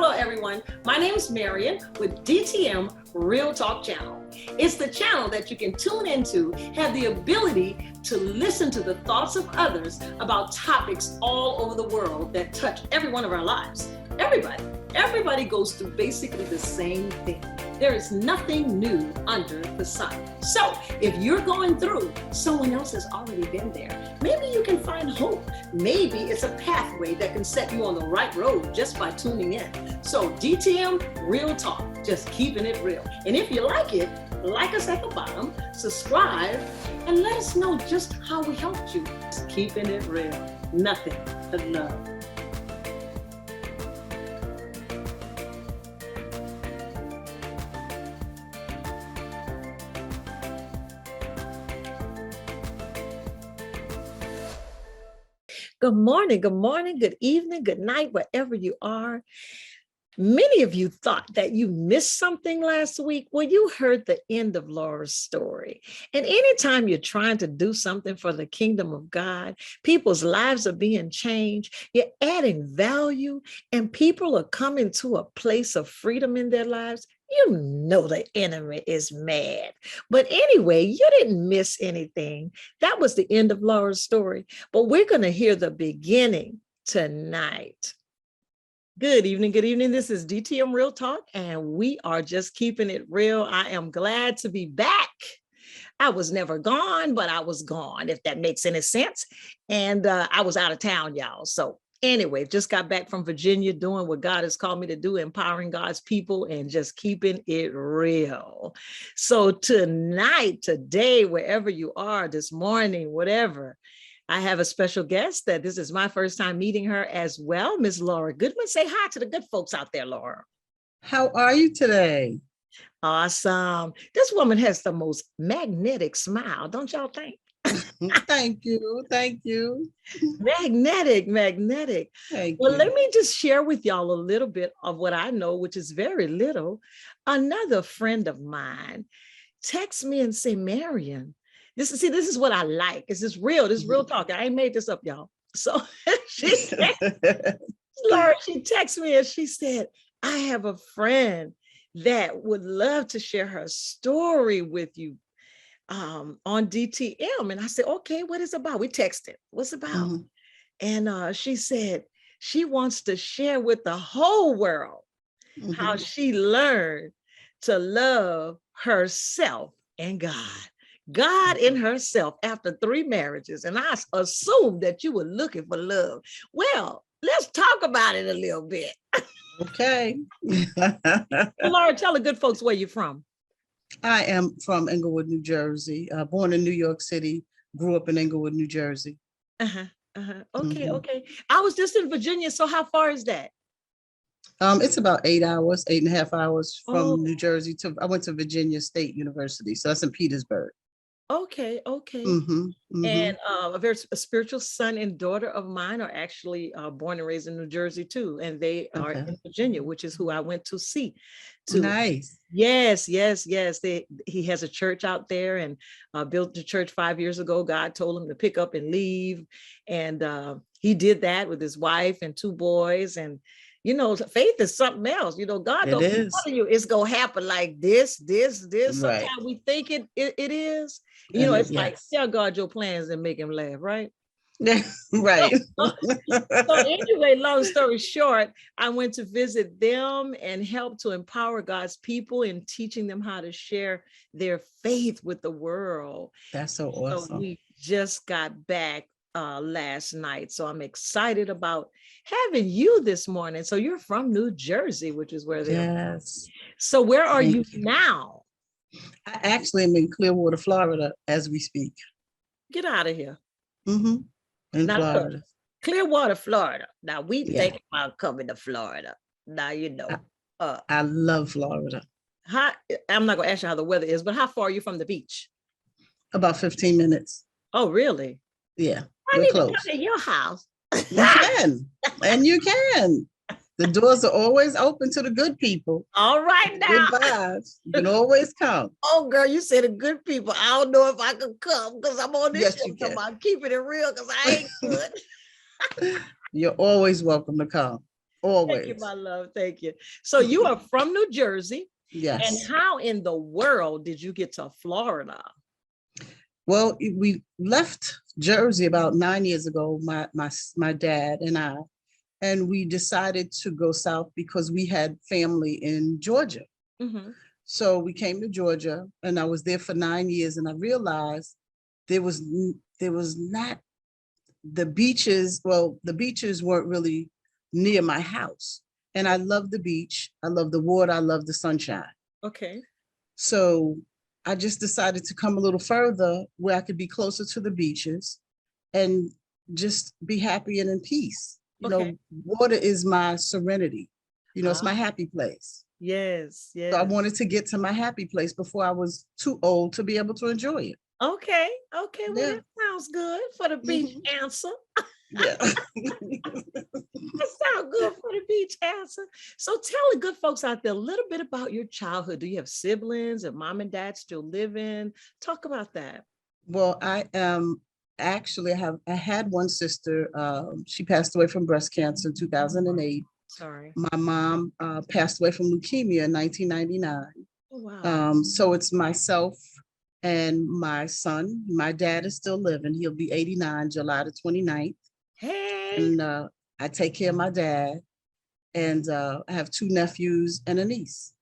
Hello, everyone. My name is Marion with DTM Real Talk Channel. It's the channel that you can tune into, have the ability to listen to the thoughts of others about topics all over the world that touch every one of our lives. Everybody goes through basically the same thing. There is nothing new under the sun. So if you're going through, someone else has already been there. Maybe you can find hope. Maybe it's a pathway that can set you on the right road just by tuning in. So DTM Real Talk, just keeping it real. And if you like it, like us at the bottom, subscribe, and let us know just how we helped you. Just keeping it real. Nothing but love. Good morning, good evening, good night, wherever you are. Many of you thought that you missed something last week. Well, you heard the end of Laura's story. And anytime you're trying to do something for the kingdom of God, people's lives are being changed, you're adding value, and people are coming to a place of freedom in their lives. You know the enemy is mad. But anyway, you didn't miss anything. That was the end of Laura's story. But we're going to hear the beginning tonight. Good evening. This is DTM Real Talk, and we are just keeping it real. I am glad to be back. I was never gone, but I was gone, if that makes any sense. And I was out of town, y'all. So anyway, just got back from Virginia doing what God has called me to do, empowering God's people and just keeping it real. So tonight, today, wherever you are, this morning, whatever, I have a special guest that this is my first time meeting her as well, Miss Laurie Goodman. Say hi to the good folks out there, Laura. How are you today? Awesome. This woman has the most magnetic smile, don't y'all think? Thank you. Magnetic. Thank Well, you. let me just share with y'all a little bit of what I know, which is very little. Another friend of mine texts me and say, Marion, this is what I like. This is real talk. I ain't made this up, y'all. So she said, Laura, she texted me and she said, I have a friend that would love to share her story with you on DTM. And I said, okay, what is it about? We texted. What's it about? Mm-hmm. And she said she wants to share with the whole world how she learned to love herself and God in herself after 3 marriages. And I assumed that you were looking for love. Well, let's talk about it a little bit. Okay. Well, Laura, tell the good folks where you're from. I am from Englewood, New Jersey. Born in New York City, grew up in Englewood, New Jersey. Okay. I was just in Virginia. So how far is that? It's about 8.5 hours from New Jersey I went to Virginia State University. So that's in Petersburg. Okay. And a spiritual son and daughter of mine are actually born and raised in New Jersey too. And they are in Virginia, which is who I went to see. Nice. Yes. He has a church out there and built the church 5 years ago. God told him to pick up and leave. And he did that with his wife and 2 boys. And you know, faith is something else. You know, God don't tell you it's gonna happen like this. Right. Sometimes we think it is. You know, it's like tell God your plans and make him laugh, right? Right. So anyway, long story short, I went to visit them and help to empower God's people in teaching them how to share their faith with the world. That's so awesome. So we just got back last night. So I'm excited about having you this morning. So you're from New Jersey, which is where they are. So where are you now? I actually am in Clearwater, Florida, as we speak. Get out of here. In now, Florida. Look, Clearwater, Florida. Now we think about coming to Florida. Now you know. I love Florida. I'm not going to ask you how the weather is, but how far are you from the beach? About 15 minutes. Oh, really? Yeah. I need to come to your house. You can. And you can. The doors are always open to the good people. All right now. Good vibes. You can always come. Oh, girl, you said the good people. I don't know if I can come because I'm on this show. So I'm keeping it real because I ain't good. You're always welcome to come. Thank you, my always. love. Thank you. So you are from New Jersey. And Yes. how in the world did you get to Florida? Well, we left Jersey about 9 years ago, my dad and I, and we decided to go south because we had family in Georgia. Mhm. So we came to Georgia, and I was there for 9 years, and I realized there was not the beaches. Well, the beaches weren't really near my house, and I love the beach. I love the water. I love the sunshine. Okay. So I just decided to come a little further where I could be closer to the beaches and just be happy and in peace. Okay. Water is my serenity. It's my Ah, happy place. yes, So I yes. wanted to get to my happy place before I was too old to be able to enjoy it. Okay. Okay. Well, Yeah. that sounds good for the beach Mhm. answer. Yeah. That sounds good for the beach answer. So tell the good folks out there a little bit about your childhood. Do you have siblings and mom and dad still living? Talk about that. Well, I am actually I had one sister. She passed away from breast cancer in 2008. Sorry. My mom passed away from leukemia in 1999. Oh, wow. So it's myself and my son. My dad is still living. He'll be 89 July the 29th. Hey. And I take care of my dad. And I have two nephews and a niece.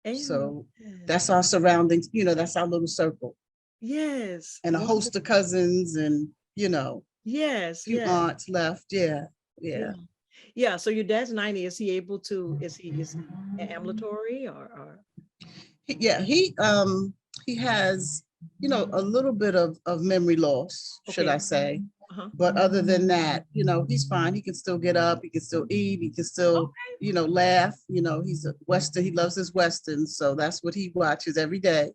Amen. So that's our surroundings. That's our little circle. Yes. And a host of cousins and, Yes. few Yes. aunts left. Yeah. Yeah. Yeah. Yeah. So your dad's 90. Is he able to, is he ambulatory or? Yeah, he has, a little bit of memory loss, should I Okay. say. Uh-huh. But other than that, he's fine. He can still get up, he can still eat, he can still, laugh. He's a Western, he loves his Western. So that's what he watches every day.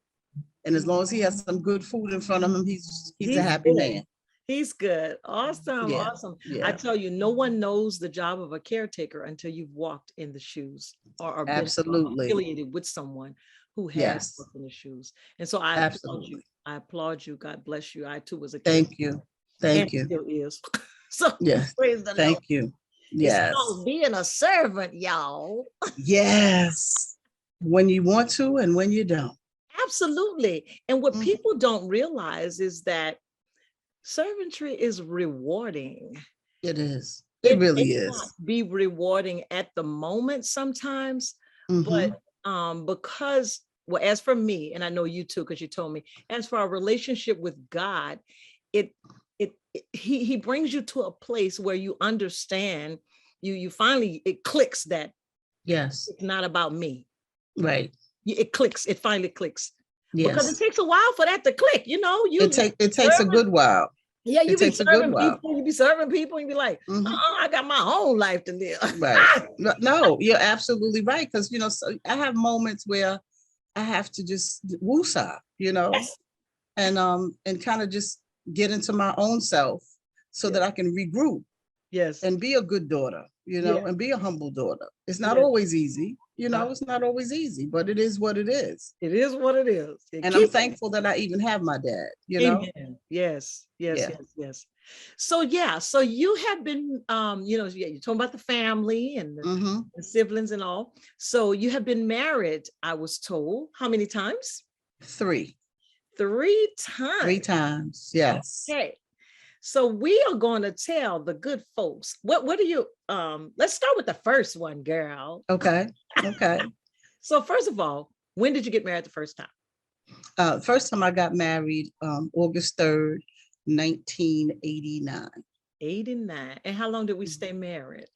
And as long as he has some good food in front of him, he's a He's happy good. man. He's good. Awesome. Yeah, Awesome. I yeah, tell you, no one knows the job of a caretaker until you've walked in the shoes or been absolutely. affiliated with someone who has Yes, walked in the shoes. And so I applaud you. absolutely. I applaud you. God bless you. I too was a caretaker Thank you. and Thank you. still is. So Yes, praise the Lord. thank you. It's Yes. called being a servant, y'all. Yes. When you want to and when you don't. Absolutely. And what Mhm. people don't realize is that servantry is rewarding. It is. It It may really not is. be rewarding at the moment sometimes, but Hmm. because, well, as for me, and I know you too, because you told me, as for our relationship with God, it he brings you to a place where you understand, you finally, it clicks that Yes. it's not about me. Right. It clicks, it finally clicks. Because it Yes. takes a while for that to click, It takes a good while. yeah, It you be takes a good serving while. people, you be serving people, and you be like, Hmm. I got my own life to live. Right. No, you're absolutely right. Because so I have moments where I have to just woosah, Yes, and kind of just get into my own self so yes, that I can regroup yes, and be a good daughter, yes, and be a humble daughter. It's not yes. always easy, it's not always easy, but it is what it is. It is what it is. And I'm Keep it. thankful that I even have my dad. Amen. Yes, yes, Yeah. yes, yes. So yeah, so you have been, yeah, you're talking about the family and Hmm. the siblings and all. So you have been married, I was told. How many times? Three. Three Three times. times. Yes. Okay. So we are going to tell the good folks. What do you let's start with the first one, girl. Okay. Okay. So first of all, when did you get married the first time? First time I got married, August 3rd, 1989. 89. And how long did we stay married?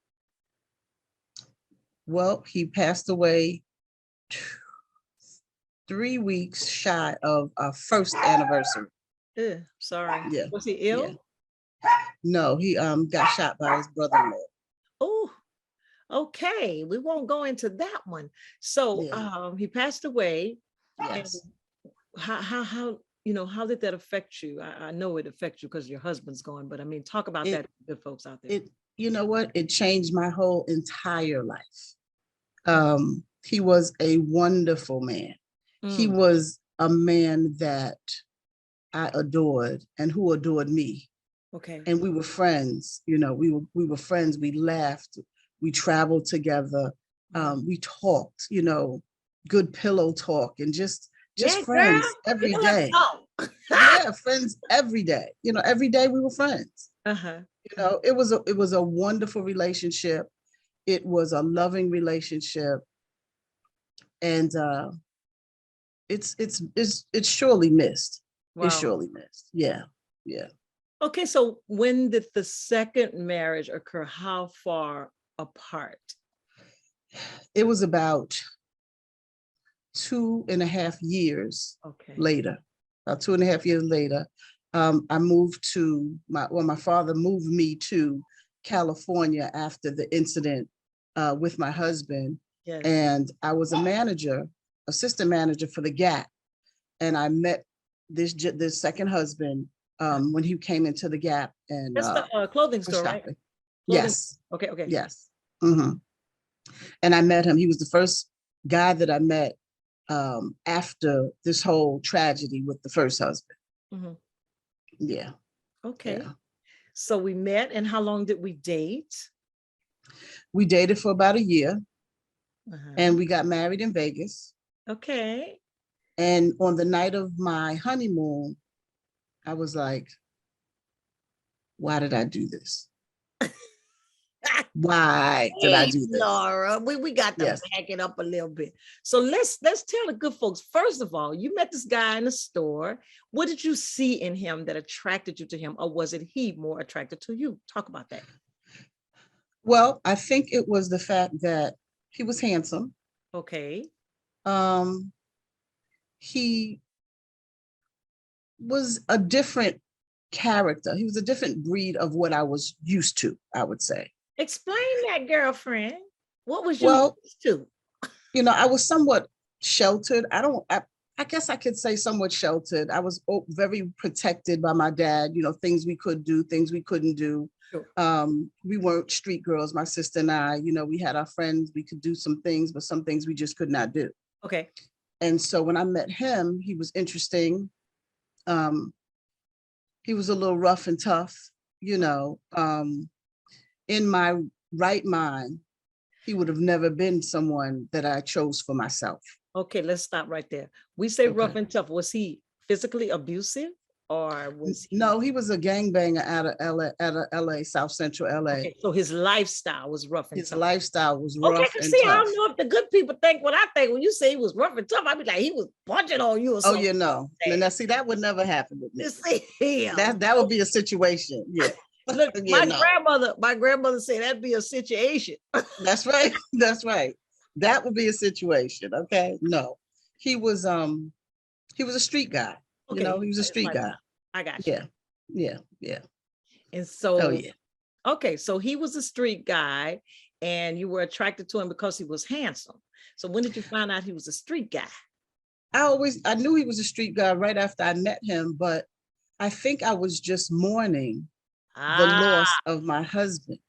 Well, he passed away 3 weeks shy of our first anniversary. Sorry. Yeah. Was he Yeah. ill? No, he got shot by his brother-in-law. Oh, okay. We won't go into that one. So Yeah. he passed away. And Yes. how how did that affect you? I know it affects you because your husband's gone, but I mean, talk about that It to good folks out there. it you know what? It changed my whole entire life. He was a wonderful man. He Mm, was a man that I adored and who adored me. okay. And we were friends. We were friends. We laughed. We traveled together. We talked, good pillow talk, and just Yeah, girl, friends every you let's day. talk. Yeah, friends every day. Every day we were friends. Uh-huh. It was a wonderful relationship. It was a loving relationship, and it's surely missed. It's Wow. surely missed. Yeah, yeah. Okay, so when did the second marriage occur? How far apart? It was about 2.5 years Okay. later. About 2.5 years later, I moved to my father moved me to California after the incident with my husband. Yes. And I was a manager, assistant manager for the Gap. And I met this second husband when he came into the Gap and That's the clothing was store, right? shopping. Clothing. Yes, Okay, okay. yes. hmm And I met him. He was the first guy that I met after this whole tragedy with the first husband. Mhm. Yeah, Okay. yeah. So we met, and how long did we date? We dated for about a year, Uh-huh. and we got married in Vegas. Okay. And on the night of my honeymoon, I was like, why did I do this? Why did I Hey, do this? Laura, we got to Yes. back it up a little bit. So let's tell the good folks. First of all, you met this guy in the store. What did you see in him that attracted you to him, or was it he more attracted to you? Talk about that. Well, I think it was the fact that he was handsome. Okay. Um, he was a different character. He was a different breed of what I was used to, I would say. Explain that, girlfriend. What was you Well, used to? I was somewhat sheltered. I guess I could say somewhat sheltered. I was very protected by my dad, things we could do, things we couldn't do. Sure. We weren't street girls, my sister and I, we had our friends, we could do some things, but some things we just could not do. Okay. And so when I met him, he was interesting. He was a little rough and tough, in my right mind, he would have never been someone that I chose for myself. Okay, let's stop right there. We say rough Okay. and tough. Was he physically abusive, or was he? No, he was a gangbanger out of LA, South Central LA. Okay, so his lifestyle was rough and His tough. lifestyle was Okay, rough because and see, I tough. don't know if the good people think what I think when you say he was rough and tough. I'd be like, he was punching on you or Oh, something. Now, see, that would never happen with me. You see, yeah. That would be a situation. Yeah. Look, Yeah, my grandmother said that'd be a situation. That's right. That's right. That would be a situation. Okay. No, he was a street guy. Okay, He was a street guy. I got you. Yeah. Yeah. Yeah. And Oh so, yeah. okay, so he was a street guy, and you were attracted to him because he was handsome. So when did you find out he was a street guy? I knew he was a street guy right after I met him, but I think I was just mourning the Ah, loss of my husband.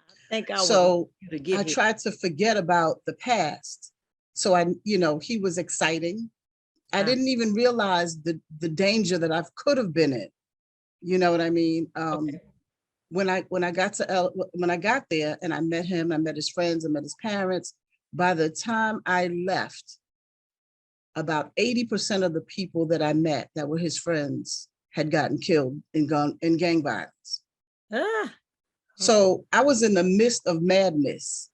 I think I would like So you to get I here. tried to forget about the past. So he was exciting. I didn't even realize the danger that I could have been in. You know what I mean? Okay. When I got there and I met him, I met his friends, I met his parents. By the time I left, about 80% of the people that I met that were his friends had gotten killed in gang violence. Ah, So I was in the midst of madness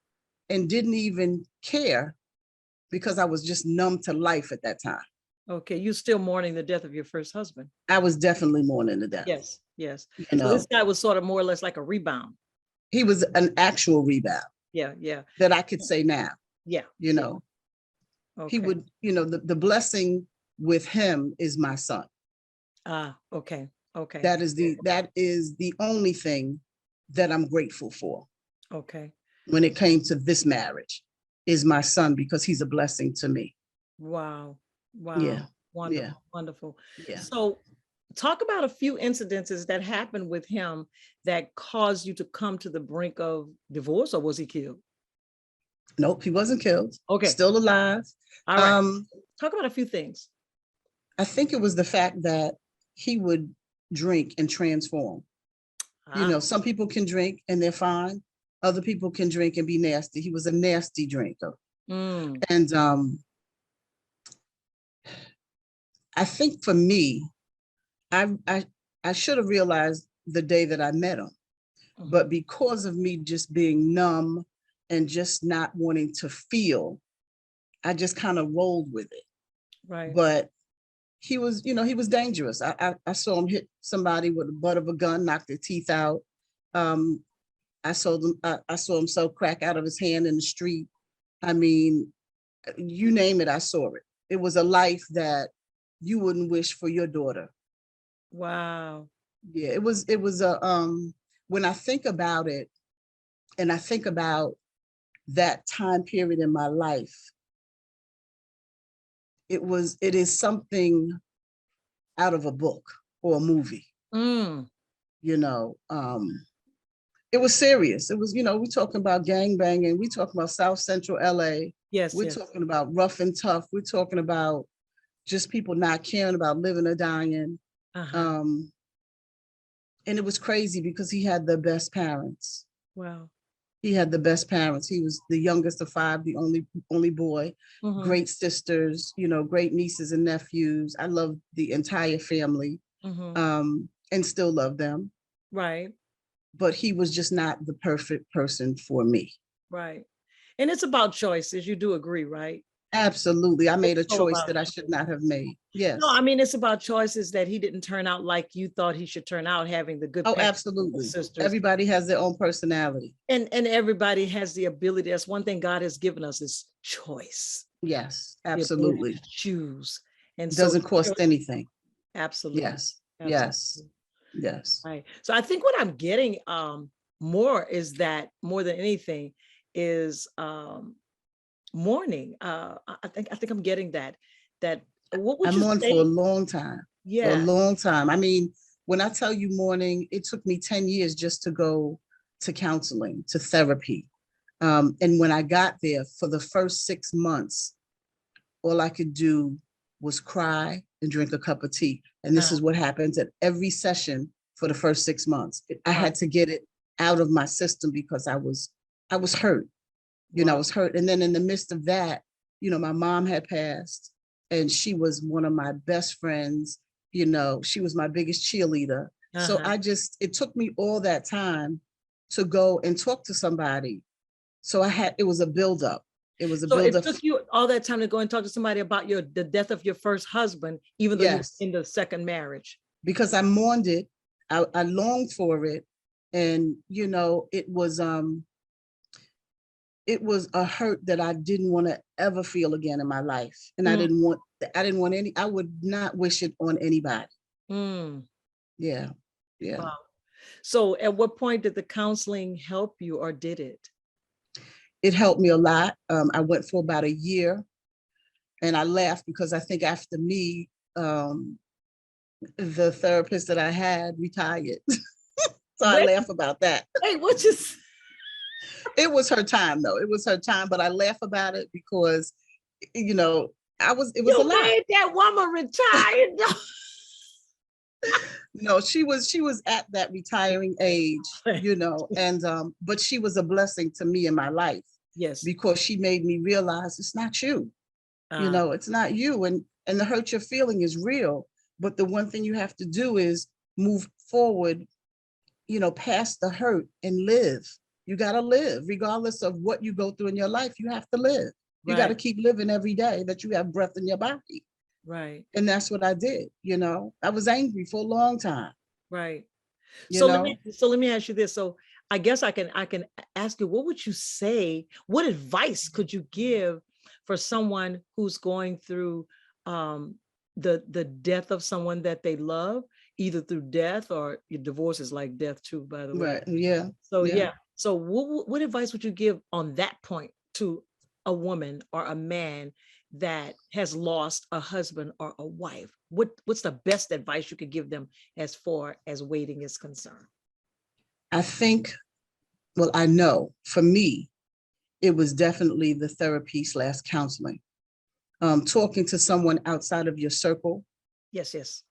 and didn't even care because I was just numb to life at that time. okay. You still mourning the death of your first husband? I was definitely mourning to death. Yes, yes. You So this know, guy was sort of more or less like a rebound. he was an actual rebound Yeah, yeah, that I could say now, yeah. you know, he Okay. would, the blessing with him is my son. Ah, okay, okay, That is the only thing that I'm grateful for okay. when it came to this marriage is my son, because he's a blessing to me. Wow, wow. Yeah. Wonderful, Yeah. wonderful. Yeah. So talk about a few incidences that happened with him that caused you to come to the brink of divorce, or was he killed? Nope, he wasn't killed. Okay. Still alive. All right. Talk about a few things. I think it was the fact that he would drink and transform. Ah, Some people can drink and they're fine. Other people can drink and be nasty. He was a nasty drinker. Mm. And I think for me, I should have realized the day that I met him, but because of me just being numb and just not wanting to feel, I just kind of rolled with it. Right. But he was, he was dangerous. I saw him hit somebody with the butt of a gun, knock their teeth out. I saw him sell crack out of his hand in the street. I mean, you name it, I saw it. It was a life that you wouldn't wish for your daughter. Wow. Yeah, it was when I think about it, and I think about that time period in my life, it is something out of a book or a movie. Mm. It was serious. It was, we talking about gang banging, we talking about South Central LA. Yes, we're yes. talking about rough and tough. We're talking about just people not caring about living or dying. And it was crazy because he had the best parents. Wow. He had the best parents. He was the youngest of five, the only boy. Great sisters, great nieces and nephews. I loved the entire family, and still love them. Right. But he was just not the perfect person for me. Right. And it's about choices. You do agree, right? Absolutely. I made a choice that I should not have made. Yes. No, I mean, it's about choices that he didn't turn out like you thought he should turn out, having the good absolutely. sisters. Everybody has their own personality. And everybody has the ability. That's one thing God has given us, is choice. Yes, absolutely. To choose. And it doesn't cost anything. Absolutely. Yes. Absolutely. Yes. Yes. Right. So I think what I'm getting more is that, more than anything, is mourning. I think I'm getting that. What would I you mourned say? for a long time. Yeah. For a long time. I mean, when I tell you mourning, it took me 10 years just to go to counseling, to therapy. And when I got there, for the first 6 months, all I could do was cry and drink a cup of tea. And this is what happens at every session for the first 6 months. I had to get it out of my system because I was hurt. I was hurt. And then in the midst of that, my mom had passed, and she was one of my best friends. She was my biggest cheerleader. So it took me all that time to go and talk to somebody. So it was a buildup. It was a buildup. So it took you all that time to go and talk to somebody about the death of your first husband, even though you were in the second marriage. Because I mourned it. I longed for it. And, it was a hurt that I didn't want to ever feel again in my life. And I would not wish it on anybody. Yeah. Yeah. Wow. So at what point did the counseling help you, or did it? It helped me a lot. I went for about a year, and I laughed because I think after me, the therapist that I had retired. So I laugh about that. Hey, it was her time though. It was her time, but I laugh about it because, it was a lot. Made that woman retired. No, she was at that retiring age, and but she was a blessing to me in my life. Yes. Because she made me realize it's not you. It's not you. And the hurt you're feeling is real. But the one thing you have to do is move forward, past the hurt and live. You got to live. Regardless of what you go through in your life, you have to live. You got to keep living every day that you have breath in your body. Right. And that's what I did. I was angry for a long time. Right. So let me ask you this. So I guess I can ask you, what would you say? What advice could you give for someone who's going through the death of someone that they love, either through death, or your divorce is like death too, by the way. Right. Yeah. So yeah. So what advice would you give on that point to a woman or a man that has lost a husband or a wife? What's the best advice you could give them as far as waiting is concerned? I think, I know for me, it was definitely the therapy / counseling. Talking to someone outside of your circle. Yes, yes.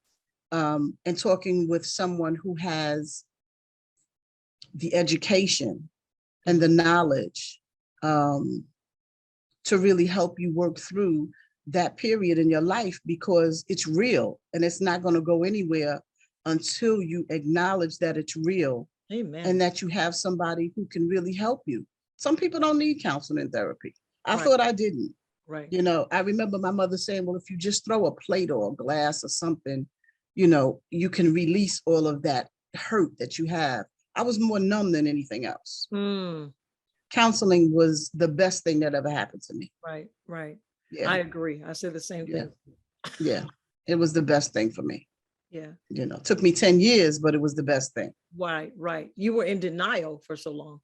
And talking with someone who has the education and the knowledge to really help you work through that period in your life, because it's real and it's not going to go anywhere until you acknowledge that it's real. Amen. And that you have somebody who can really help you. Some people don't need counseling and therapy. I Right. thought I didn't. Right. You know, I remember my mother saying, well, if you just throw a plate or a glass or something, you know, you can release all of that hurt that you have. I was more numb than anything else. Mm. Counseling was the best thing that ever happened to me. Right. Right. Yeah. I agree. I said the same Yeah. thing. Yeah. It was the best thing for me. Yeah. You know, it took me 10 years, but it was the best thing. Right. Right. You were in denial for so long.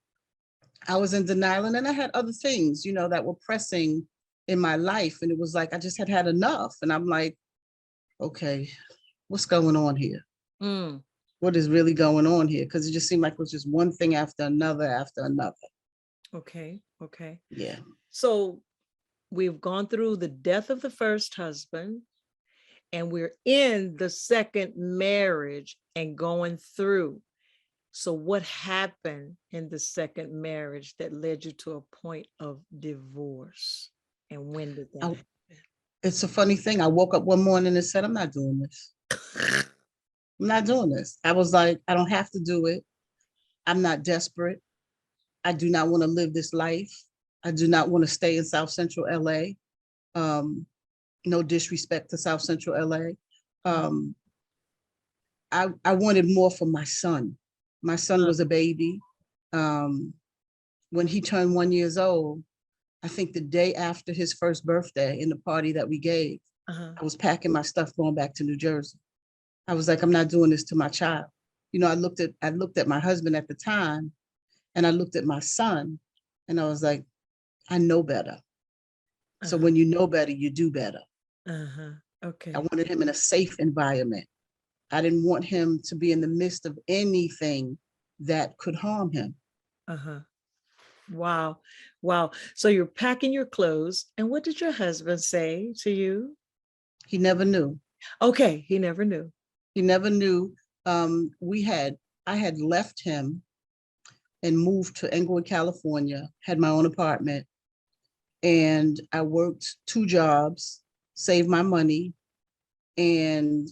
I was in denial, and then I had other things, you know, that were pressing in my life. And it was like, I just had enough. And I'm like, okay, what's going on here? Mm. What is really going on here? Because it just seemed like it was just one thing after another after another. Okay. Okay. Yeah. So we've gone through the death of the first husband, and we're in the second marriage and going through. So what happened in the second marriage that led you to a point of divorce? And when did that happen? It's a funny thing. I woke up one morning and said, I'm not doing this. I'm not doing this. I was like, I don't have to do it. I'm not desperate. I do not want to live this life. I do not want to stay in South Central LA. No disrespect to South Central LA. I wanted more for my son. My son was a baby. When he turned 1 year old, I think the day after his first birthday in the party that we gave, I was packing my stuff going back to New Jersey. I was like, I'm not doing this to my child. You know, I looked at my husband at the time, and I looked at my son, and I was like, I know better. So when you know better, you do better. Okay. I wanted him in a safe environment. I didn't want him to be in the midst of anything that could harm him. Wow. Wow. So you're packing your clothes, and what did your husband say to you? He never knew. Okay. He never knew. He never knew. I had left him and moved to Englewood, California, had my own apartment, and I worked 2 jobs, saved my money. And,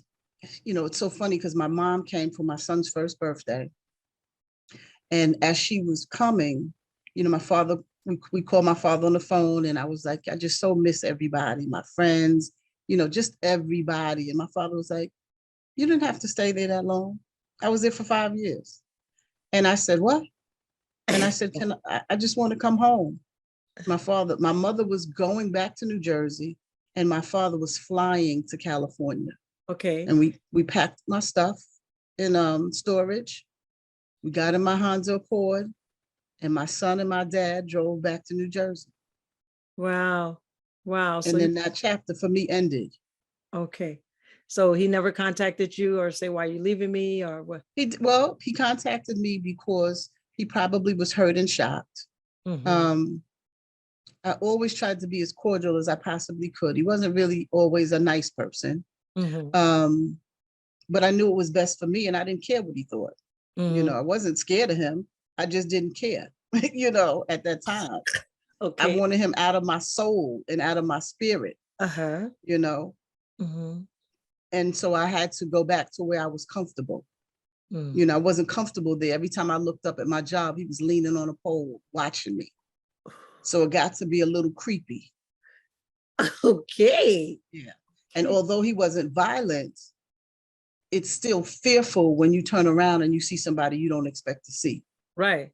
you know, it's so funny because my mom came for my son's first birthday. And as she was coming, you know, my father, we called my father on the phone, and I was like, I just so miss everybody, my friends, you know, just everybody. And my father was like, you didn't have to stay there that long. I was there for 5 years. And I said, what? And I said, I just want to come home. My mother was going back to New Jersey, and my father was flying to California. Okay. And we packed my stuff in storage. We got in my Honda Accord, and my son and my dad drove back to New Jersey. Wow. Wow. And then that chapter for me ended. Okay. So he never contacted you or say, why are you leaving me, or what? He contacted me because he probably was hurt and shocked. I always tried to be as cordial as I possibly could. He wasn't really always a nice person. But I knew it was best for me, and I didn't care what he thought. You know, I wasn't scared of him. I just didn't care, you know, at that time. Okay. I wanted him out of my soul and out of my spirit, you know. And so I had to go back to where I was comfortable. You know, I wasn't comfortable there. Every time I looked up at my job, he was leaning on a pole watching me. So it got to be a little creepy. Okay. Yeah. And although he wasn't violent, it's still fearful when you turn around and you see somebody you don't expect to see. Right.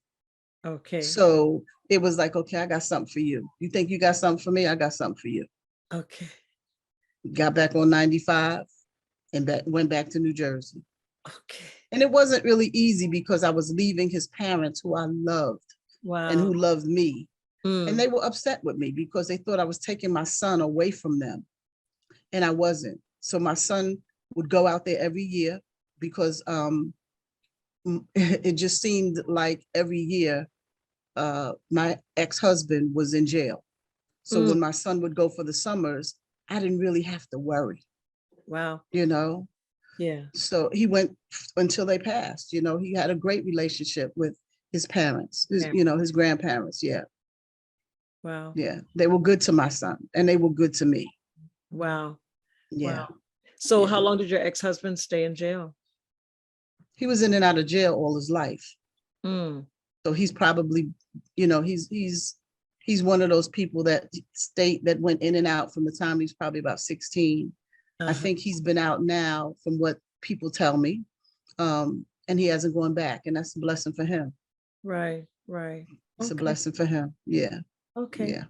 Okay. So it was like, okay, I got something for you. You think you got something for me? I got something for you. Okay. Got back on 95 and went back to New Jersey. Okay. And it wasn't really easy because I was leaving his parents, who I loved. Wow. And who loved me. And they were upset with me because they thought I was taking my son away from them. And I wasn't. So my son would go out there every year because it just seemed like every year my ex-husband was in jail. So when my son would go for the summers, I didn't really have to worry. Wow. You know? Yeah. So he went until they passed. You know, he had a great relationship with his parents, his, Yeah. his grandparents. Yeah. Wow. Yeah. They were good to my son and they were good to me. Wow. Yeah. Wow. So Yeah. how long did your ex-husband stay in jail? He was in and out of jail all his life. Mm. So he's probably, he's one of those people that went in and out from the time he's probably about 16. I Uh-huh. think he's been out now from what people tell me. And he hasn't gone back. And that's a blessing for him. Right. Right. It's a Okay. blessing for him. Yeah. Okay. Yeah.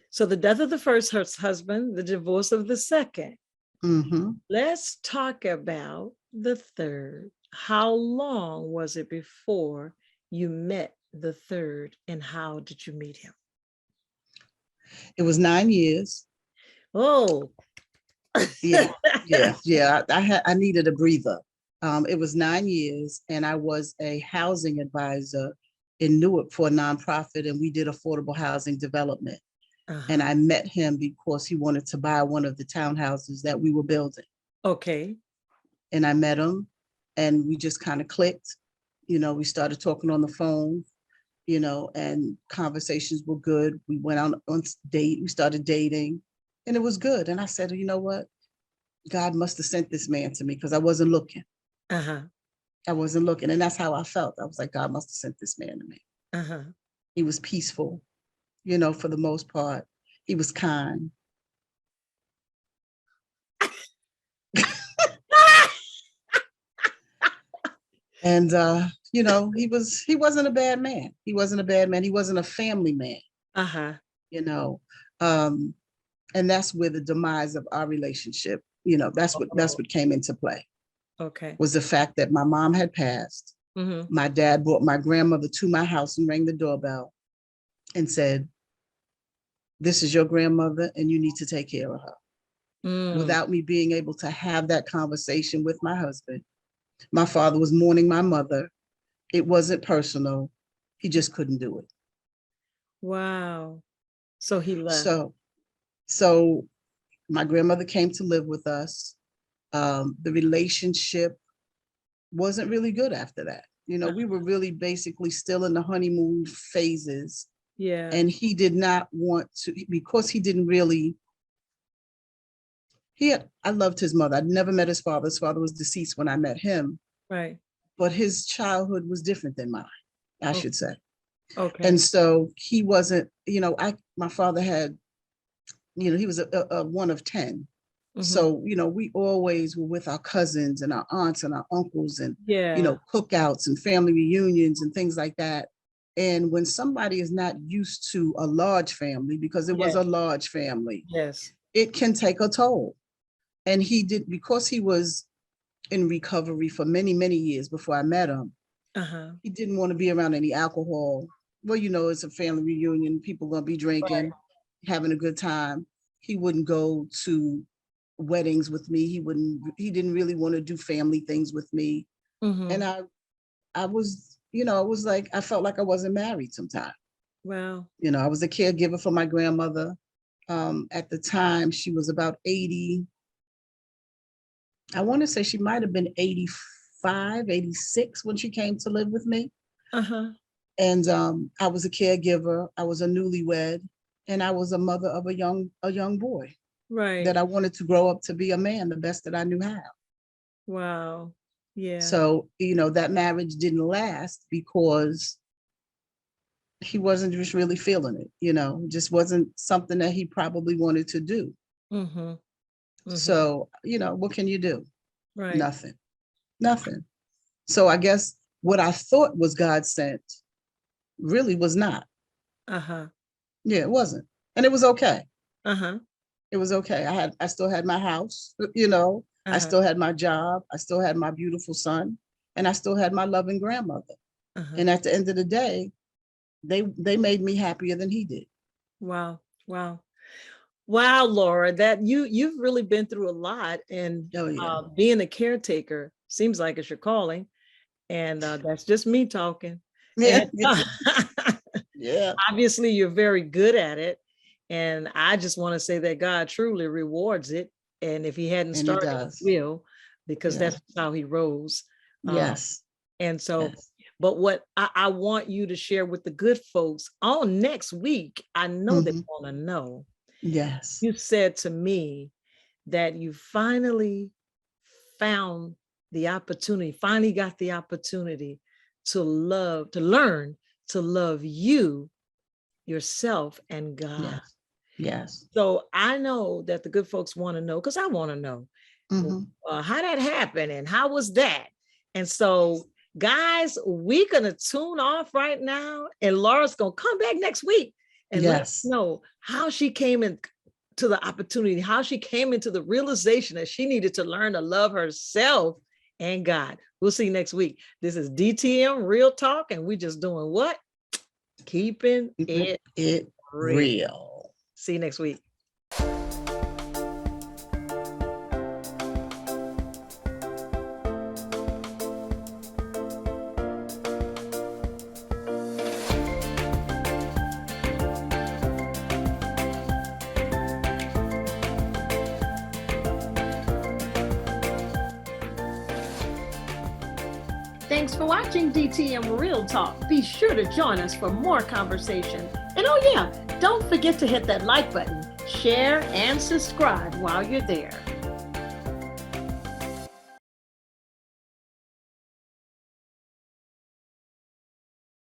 So the death of the first husband, the divorce of the second. Mm-hmm. Let's talk about the third. How long was it before you met the third, and how did you meet him? It was 9 years. Oh. Yeah. Yeah. Yeah. I needed a breather. It was 9 years and I was a housing advisor in Newark for a nonprofit, and we did affordable housing development. And Uh-huh. I met him because he wanted to buy one of the townhouses that we were building. Okay. And I met him and we just kind of clicked. We started talking on the phone, and conversations were good. We went on date, we started dating, and it was good. And I said, you know what? God must have sent this man to me because I wasn't looking. Uh-huh. I wasn't looking. And that's how I felt. I was like, God must have sent this man to me. Uh-huh. He was peaceful, for the most part. He was kind. And he wasn't a bad man. He wasn't a bad man. He wasn't a family man, Uh-huh. you know. And that's where the demise of our relationship, that's what came into play, Okay. was the fact that my mom had passed. Mm-hmm. My dad brought my grandmother to my house and rang the doorbell and said, "This is your grandmother and you need to take care of her." Mm. Without me being able to have that conversation with my husband. My father was mourning my mother. It wasn't personal. He just couldn't do it. Wow. So he left. So my grandmother came to live with us. The relationship wasn't really good after that. We were really basically still in the honeymoon phases. Yeah. And he did not want to, because he didn't really, I loved his mother. I'd never met his father. His father was deceased when I met him, Right. but his childhood was different than mine, I Oh, should say. okay. And so he wasn't, my father had, he was a one of 10. Mm-hmm. So, we always were with our cousins and our aunts and our uncles and, Yeah. cookouts and family reunions and things like that. And when somebody is not used to a large family, because it was Yeah. a large family, Yes. it can take a toll. And he did, because he was in recovery for many, many years before I met him, Uh-huh. he didn't want to be around any alcohol. Well, it's a family reunion, people gonna be Right. drinking, having a good time. He wouldn't go to weddings with me. He didn't really want to do family things with me. Mm-hmm. And I was, it was like, I felt like I wasn't married sometimes. Wow. I was a caregiver for my grandmother. At the time, she was about 80. I want to say she might have been 85, 86 when she came to live with me. Uh-huh. And I was a caregiver. I was a newlywed, and I was a mother of a young boy Right. that I wanted to grow up to be a man, the best that I knew how. Wow. Yeah. So, that marriage didn't last because he wasn't just really feeling it, just wasn't something that he probably wanted to do. Mm-hmm. Mm-hmm. So, what can you do? Right. Nothing, nothing. So I guess what I thought was God sent really was not. Uh-huh. Yeah, it wasn't. And it was okay. Uh-huh. It was okay. I still had my house, I Uh-huh. still had my job, I still had my beautiful son, and I still had my loving grandmother. Uh-huh. And at the end of the day, they made me happier than he did. Wow. Wow. Wow, Laura, that you've really been through a lot, and Oh yeah. being a caretaker seems like it's your calling, and that's just me talking. Yeah. And Yeah. obviously, you're very good at it, and I just want to say that God truly rewards it. And if He hadn't And he started, does. He will, because Yeah. that's how He rose. Um, Yes. and so, Yes. But what I want you to share with the good folks on next week, I know they want to know. Yes. You said to me that you finally found the opportunity, finally got the opportunity to learn to love you, yourself, and God. Yes. Yes. So I know that the good folks want to know, because I want to know how that happened and how was that. And so, guys, we're going to tune off right now, and Laura's going to come back next week and let us know how she came into the opportunity, how she came into the realization that she needed to learn to love herself and God. We'll see you next week. This is DTM Real Talk, and we're just doing what? Keeping it real. See you next week. Thanks for watching DTM Real Talk. Be sure to join us for more conversation. And oh yeah, don't forget to hit that like button, share, and subscribe while you're there.